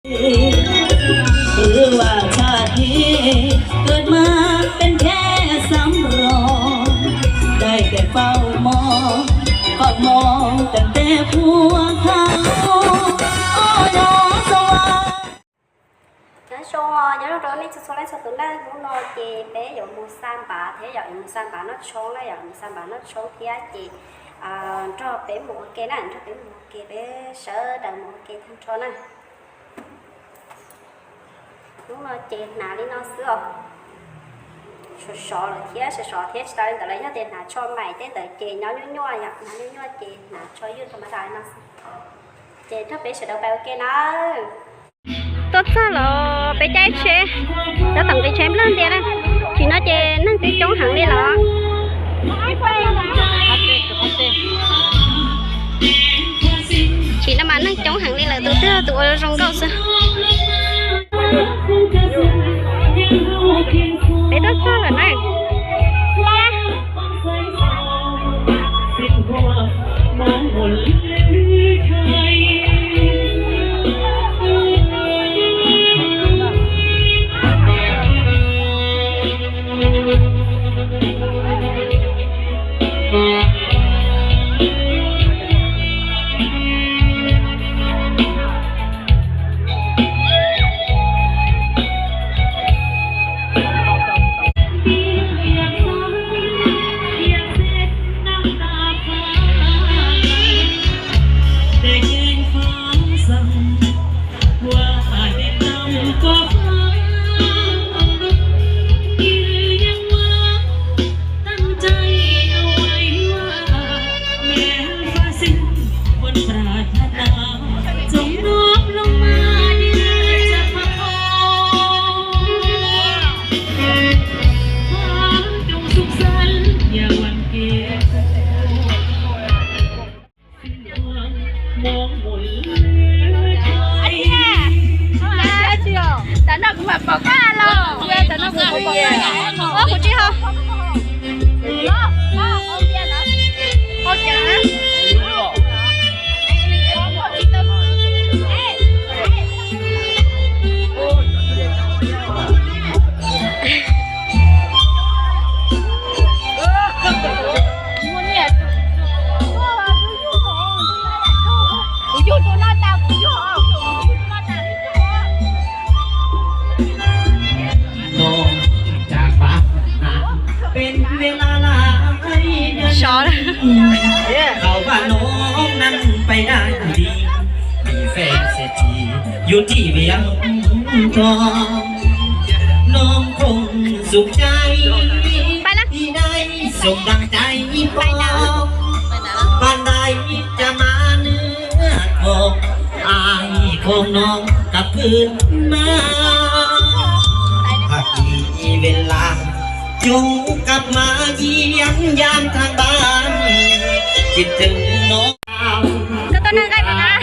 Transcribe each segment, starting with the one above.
หรือว่าชาตินี้เกิดมาเป็นแค่สำรองได้แต่เฝ้ามองตั้งแต่ผัวเขาโอ้น้องสว่างnhớ cho nhớ đó nên cho lại cho tụi nó cũng lo chị bé dọn mua san bà thế dọn mua san bà nó trốn lại dọn mua san bà nó trốn thì chị cho bé mua cái này cho bé mua cái bé sợ đợi mua cái thằng cho này đúng rồi chị nào đi nó sữa sọ là thế tới tới lấy nó tiền là cho mày thế tới chị nó nhoi vậy nó nhoi chị là cho vô thằng mà nó chị nó bé sẽ đâu bao cái nó tốt sao là bé trai xe đã tặng cái chém lên tiền đây thì nó chè nó tí chống thẳng đi lọ chỉ nó mà nó chống thẳng đi là tụi rong câu sao bé tốt sao rồi nàyเขาว่าน้องนั้นไปได้ดีมีแฟนเศรษฐีอยู่ที่เวียงทองน้องคงสุขใจที่ได้สมดังใจพอบ้านใดจะมาเนื้อทองอายของน้องกลับคืนมาหากมีเวลาจงกลับมาเยี่ยมยามทางบ้านคิดถึงน้องก็ต้นนั่งใกล้ปะนะ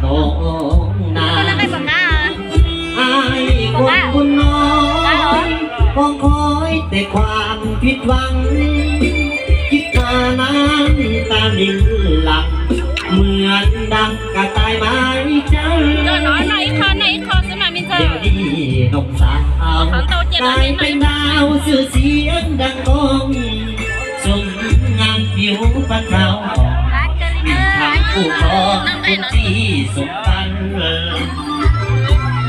ต้นนั่งใกล้ปะนะอายคนบุญน้อยคงคอยแต่ความผิดหวังคิดตานั้นตานิ่งหลังเหมือนดังกระต่ายไม้จังเดี๋ยวนี้นกสาวกลายเป็นดาวสื่อเสียงดังก้องส่งงานผิวปะเขามีทางผู้ครองคนที่สมบัติ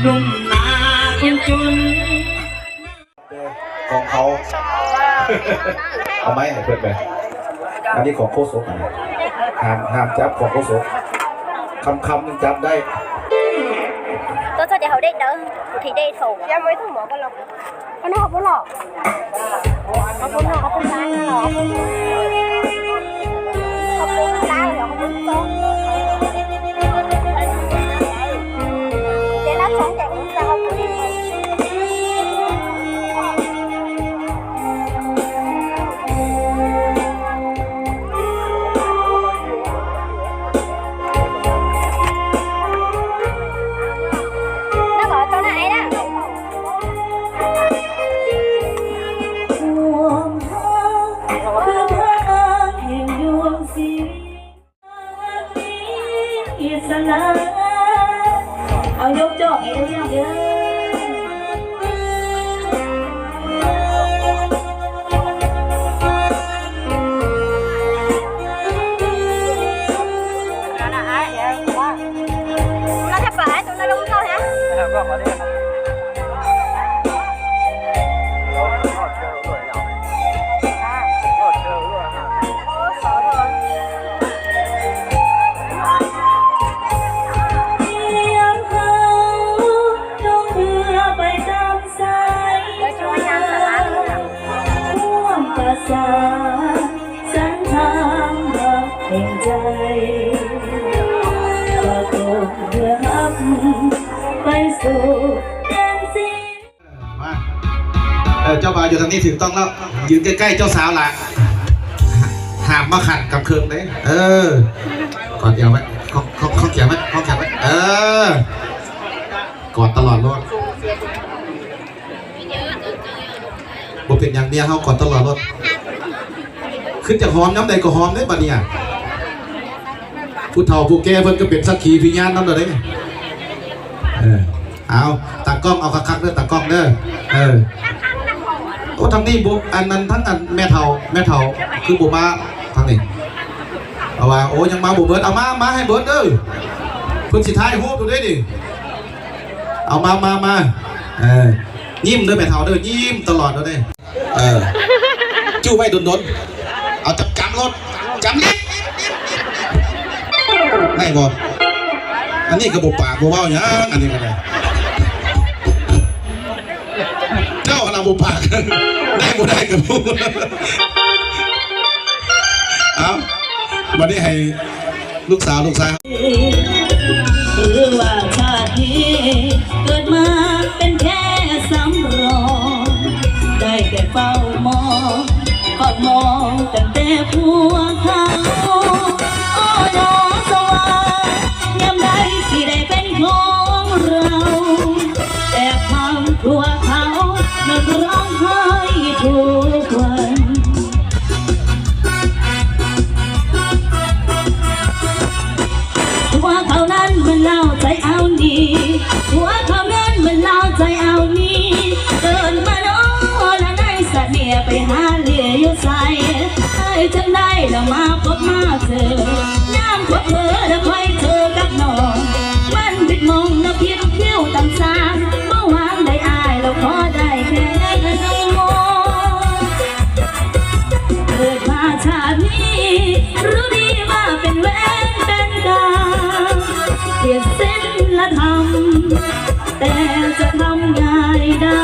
นุ่มนาคนจนของเขาเอาไม้ให้เพื่อนไปอันนี้ของโคโซกห้ามจับของโคโซกคำนึงจับได้tôi cho chị hậu đây đỡ thì đây thủ ra mấy thứ mở con lọc con học con lọc con lọc con lá lọc con lá lọc con tốt để nó sống chạy cũng sao เองพี่น้องเด้สันทางรักแห่งใจก็คงเพื่อหับไปสู่แดนสิ้น มาเจ้าบ่าวอยู่ทางนี้ถึงต้องแล้วยืนใกล้ๆเจ้าสาวละหามมาขัดกับเครื่องเลยกอดเดียวไหมเขาเขียนไหมเขาเขียนไหมกอดตลอดรถบ่เป็นอย่างเดียวเขากอดตลอดรถขึ้นจากหอมน้ำใดก็หอมได้ปะเนี่ยผู้เฒ่าผู้แก่เพิ่นก็เป็นสักขีพยานนั่นเลยเอาตากล้องเอาคักๆเด้อตากล้องเด้อโอ้ทางนี้บุอันนั้นทั้งอันแม่เฒ่าคือบุมาทางนี้เอาว่าโอ้ยังมาบุเบิร์ดเอามาให้เบิร์ดเด้อเพิ่นสิท้ายโฮบดูด้วยดิเอามายิ้มเด้อแม่เฒ่าเด้อยิ้มตลอดเด้อจู้ไว้ดนเอาจับกำรถกำลิฟได้บ่อันนี้กระบอกปากบ่เว้าหยังอันนี้ก็ได้เจ้าขนาดบ่ปากได้บ่ได้กับผู้เอาวันนี้ให้ลูกสาวหรือว่าชาตินี้เกิดมาเป็นแค่สำรองได้แต่เฝ้ามองตั้งแต่ผัวเขาโอ้น้อสว่างยามใดสิได้เป็นของเราแต่ความกลัวเขานั่งร้องไห้ทุกวันผัวเขานั้นมันเล่าใจเอาดีผัวเขานั้นมันเล่าใจเอานี้เกินมาโน้และในสะเนียไปหาเลี้ยอยู่ใส่ให้จังได้แล้วมาพบมาเจอย่ามพบเธอแล้วค่อยเธอกับน้องมันบิดมองแล้วเพียงเที่ยวตำซาเมื่อวานได้อายแล้วขอได้แค่น้องมองเกิดมาชาตินี้รู้ดีว่าเป็นเวรเป็นกรรมเปลี่ยนสิ้นละธรรมแต่จะทำง่ายได้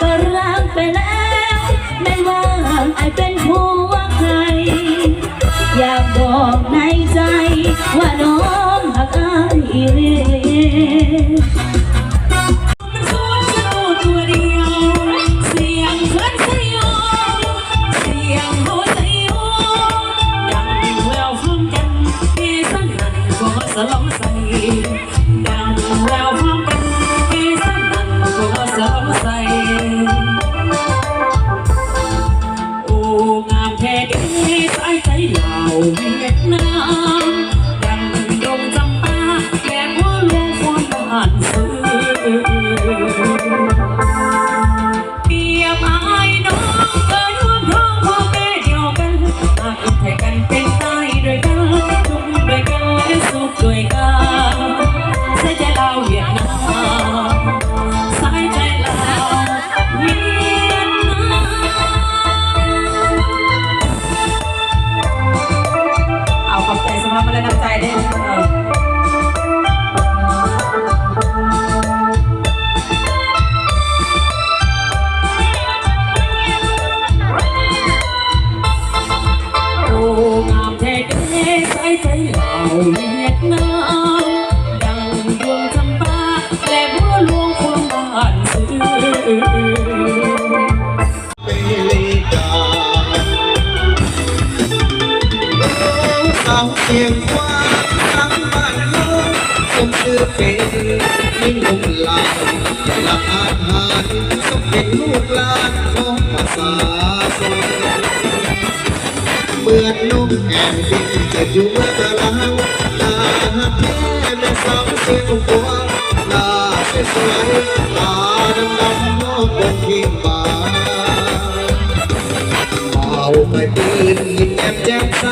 ก็รักไปแล้วไม่ว่าไอเป็นผัวใครอยากบอกในใจว่าน้องหักอายเรื่อยมันสูญเสียตัวเดียวเสียงเพื่อนสยองเสียงหัวใจโยดังแววฟังกันที่สนั่นก็สลองใส่ดังแววฟังกันที่สนั่นก็สลองใส่งามแท้ดีสายใจเหล่าเวียดนามดังดงจำปาแก่หัวลงความบ้านซื้อเปียบอายน้องเกิดร่วมท้องพ่อแม่เดียวกันมาอึดให้กันเป็นตายด้วยกันทุกข์ด้วยกันและสุขด้วยกันสายใจเหล่าเวียดนามสายใจเหล่าเวียดนามเอาขอบใจสำหรับมาเลยน้ำใจได้โอ้งามแท้เด้สายใจเหล่าเวียดนามดังดวงจำปาและบัวหลวงความบ้านซื้อเอาเพียงว่าทั้งบ้านเราสมชื่อเป็นยิ่งลุ่มลายหลักอาหารสมเป็นลูกหลานของภาษาสนเหมือนนกแห่งดินจะอยู่เมื่อตารางตาแม่ ม่สาวเสียงตัวหน้าสวยตาดำๆมองบนทิ้งบ่าเมาไม่ปืนยิ้มแย้มแจ่มใส